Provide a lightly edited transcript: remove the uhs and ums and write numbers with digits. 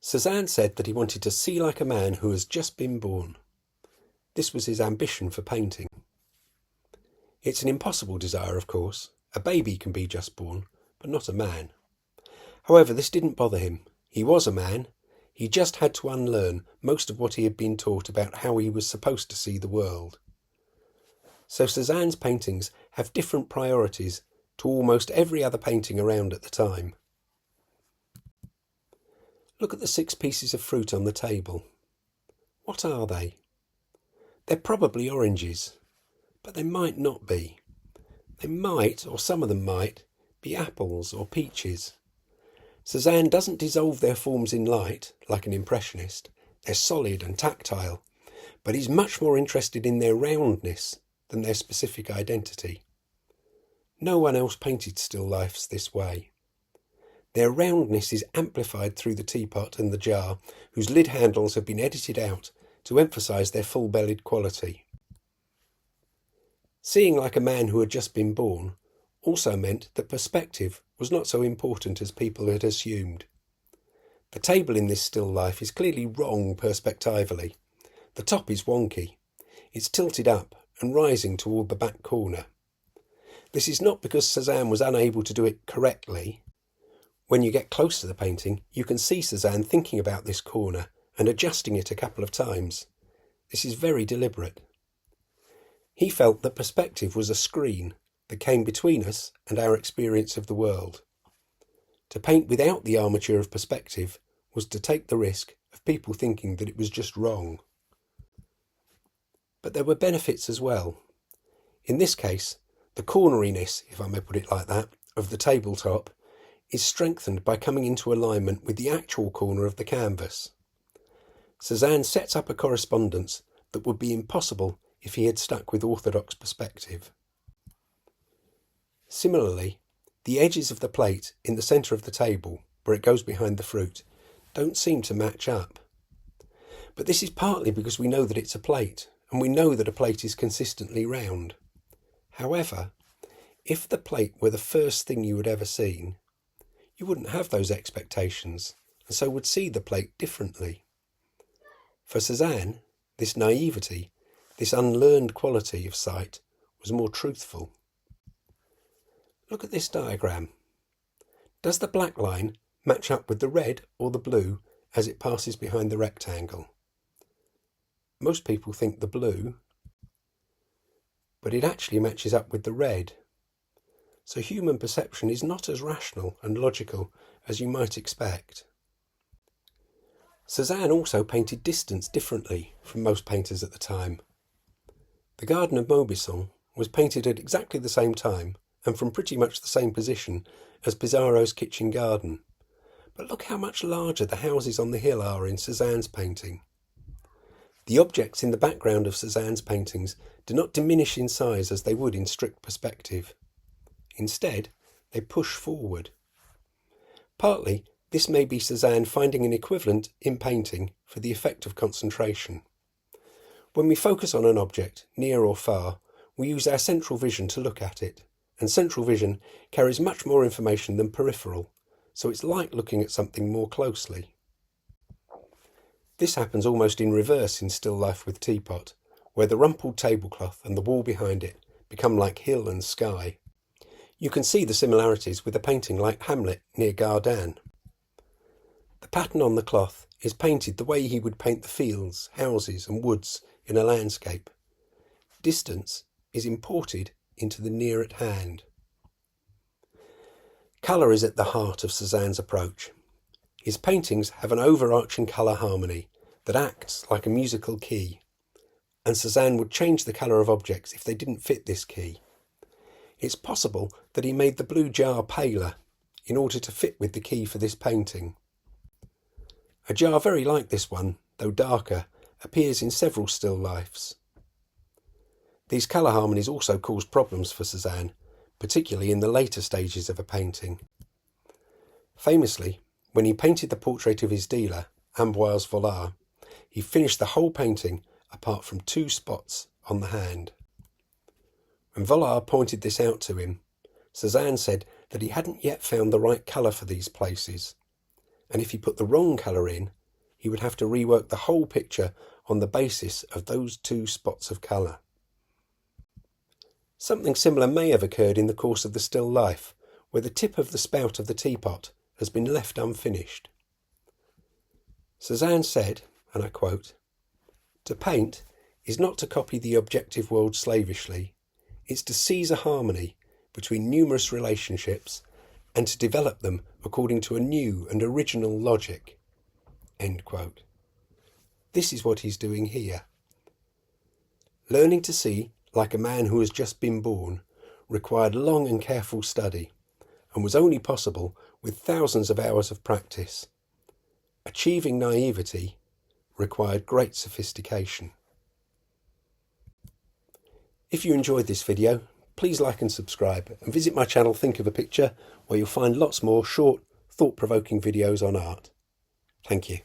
Cezanne said that he wanted to see like a man who has just been born. This was his ambition for painting. It's an impossible desire, of course. A baby can be just born, but not a man. However, this didn't bother him. He was a man. He just had to unlearn most of what he had been taught about how he was supposed to see the world. So Cezanne's paintings have different priorities to almost every other painting around at the time. Look at the 6 pieces of fruit on the table. What are they? They're probably oranges, but they might not be. They might, or some of them might, be apples or peaches. Cezanne doesn't dissolve their forms in light, like an impressionist. They're solid and tactile, but he's much more interested in their roundness than their specific identity. No one else painted still lifes this way. Their roundness is amplified through the teapot and the jar, whose lid handles have been edited out to emphasise their full-bellied quality. Seeing like a man who had just been born also meant that perspective was not so important as people had assumed. The table in this still life is clearly wrong perspectively. The top is wonky. It's tilted up and rising toward the back corner. This is not because Cezanne was unable to do it correctly. When you get close to the painting, you can see Cezanne thinking about this corner and adjusting it a couple of times. This is very deliberate. He felt that perspective was a screen that came between us and our experience of the world. To paint without the armature of perspective was to take the risk of people thinking that it was just wrong. But there were benefits as well. In this case, the corneriness, if I may put it like that, of the tabletop is strengthened by coming into alignment with the actual corner of the canvas. Cezanne sets up a correspondence that would be impossible if he had stuck with orthodox perspective. Similarly, the edges of the plate in the centre of the table, where it goes behind the fruit, don't seem to match up. But this is partly because we know that it's a plate, and we know that a plate is consistently round. However, if the plate were the first thing you had ever seen, you wouldn't have those expectations, and so would see the plate differently. For Cezanne, this naivety, this unlearned quality of sight, was more truthful. Look at this diagram. Does the black line match up with the red or the blue as it passes behind the rectangle? Most people think the blue, but it actually matches up with the red. So human perception is not as rational and logical as you might expect. Cezanne also painted distance differently from most painters at the time. The Garden of Maupassant was painted at exactly the same time and from pretty much the same position as Pissarro's kitchen garden. But look how much larger the houses on the hill are in Cezanne's painting. The objects in the background of Cezanne's paintings do not diminish in size as they would in strict perspective. Instead, they push forward. Partly, this may be Cezanne finding an equivalent in painting for the effect of concentration. When we focus on an object, near or far, we use our central vision to look at it, and central vision carries much more information than peripheral, so it's like looking at something more closely. This happens almost in reverse in still life with Teapot, where the rumpled tablecloth and the wall behind it become like hill and sky. You can see the similarities with a painting like Hamlet near Gardanne. The pattern on the cloth is painted the way he would paint the fields, houses and woods in a landscape. Distance is imported into the near at hand. Colour is at the heart of Cezanne's approach. His paintings have an overarching colour harmony that acts like a musical key, and Cezanne would change the colour of objects if they didn't fit this key. It's possible that he made the blue jar paler in order to fit with the key for this painting. A jar very like this one, though darker, appears in several still lifes. These colour harmonies also cause problems for Cezanne, particularly in the later stages of a painting. Famously, when he painted the portrait of his dealer, Ambroise Vollard, he finished the whole painting apart from 2 spots on the hand. When Vollard pointed this out to him, Cezanne said that he hadn't yet found the right colour for these places, and if he put the wrong colour in, he would have to rework the whole picture on the basis of those 2 spots of colour. Something similar may have occurred in the course of the still life, where the tip of the spout of the teapot has been left unfinished. Cezanne said, and I quote, "To paint is not to copy the objective world slavishly, it's to seize a harmony between numerous relationships and to develop them according to a new and original logic." End quote. This is what he's doing here. Learning to see like a man who has just been born required long and careful study, and was only possible with thousands of hours of practice. Achieving naivety required great sophistication. If you enjoyed this video, please like and subscribe, and visit my channel Think of a Picture, where you'll find lots more short, thought-provoking videos on art. Thank you.